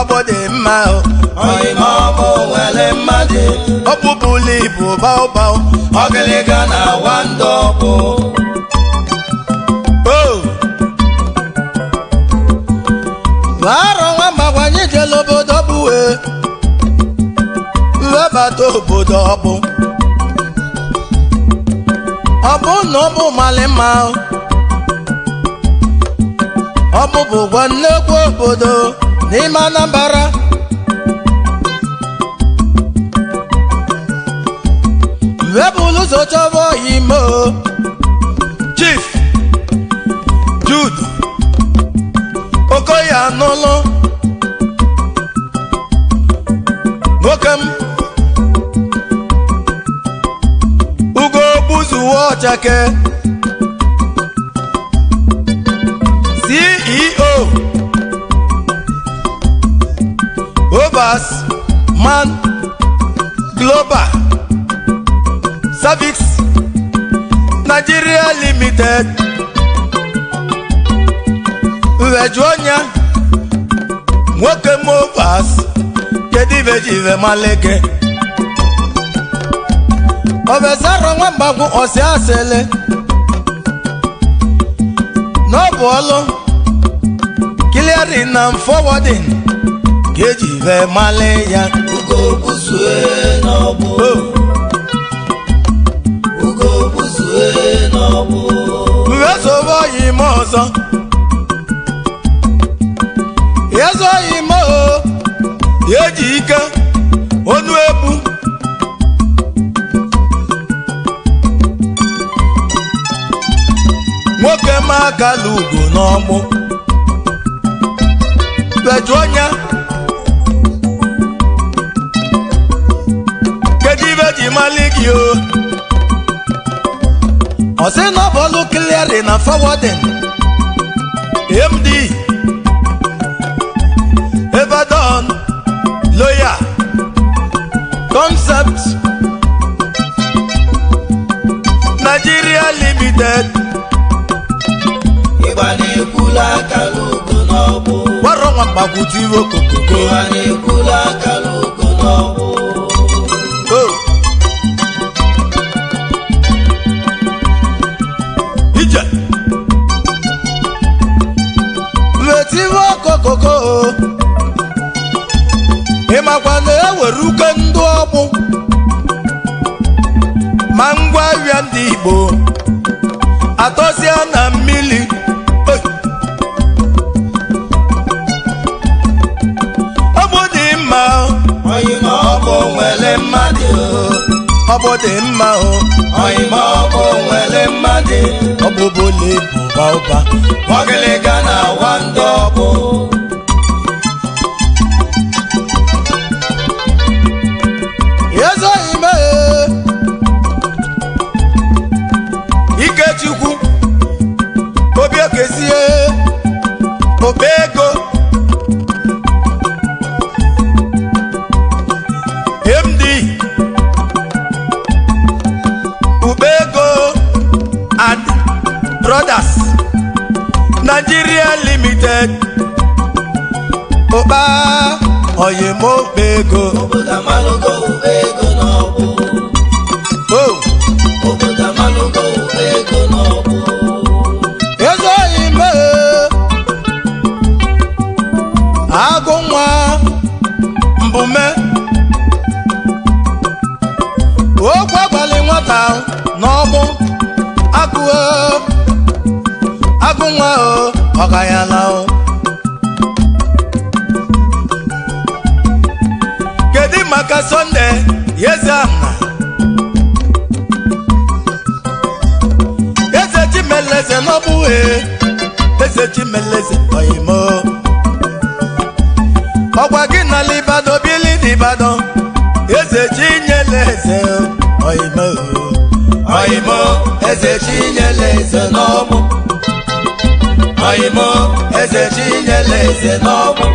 ọbọdị mma oyima ọbụ nwere mmadụ ọbụbụla ibu baụbaụ ọgịlịga na awa ndị ọbụ arọ nwa mgbagwanye jele obodo bụwe webata obodo ọbụ na ọbụ mali mma ọbụ bụkwa nnekwu obodo n'ime Anambra webụlụ ụzọ chọba oyimo Chief Jude Okoye anụlụ nwoke m Ugo Buzuwa Ọchake CEO Obas Man Global Service Nigeria Limited Uwejuonya nwoke Obas kedu ibe ji ibe maleke obezaro nwa mgbagwu osi asele n'ọbụ ọlụ clearing and forwarding keji ibe male ya Ugo Buzuwe n'ọbụ Ugo Buzuwe n'ọbụ mwezobo oyimo ọzọ yezo oyimo yeji ike onu ebu nwoke ma akala ugo n'ọgbụ Uwejuonya kedu ibe ji mali gị ọ sị na ọ bụ ọlụ clearing na forwarding MD Ibadan Lawyer Concept Nigeria Limited ịgba na-ekwula akala ugo n'ọbụ gwara nwa mgbagwu tiri okokoko ịgba na-ekwula akala ugo n'ọbụ ije metiri okokoko ịmakwa na ewere uke ndị ọgbụ ma ngwa ahịa ndị Igbo atọzie na mmiri ọbụ dị mma oyima ọbụ nwere mmadụ ọbụ dị mma oyima ọbụ nwere mmadụ ọbụbụla ibu baụba ọgịlịga na awa ndị ọbụ ezoghị m Ikechukwu Obiekezie Obego MD Ubego and Brothers Nigeria Limited Oba Oyemo Obego obodo amalụgo Ubego n'ọbụ obodo amalụgo Ubego n'ọbụ ezoghị m agụ nwa mbume okwu agbalị nwata n'ọgbụ agụ nwa ọgayala kedu maka Sunday Yezana Eze Chimeleze n'ọgbụ Eze Chimeleze oyimo ọgwa gị na Ibadan bili n'Ibadan Eze Chinyeleze oyimo oyimo Eze Chinyeleze n'ọbụ oyimo Eze Chinyeleze n'ọbụ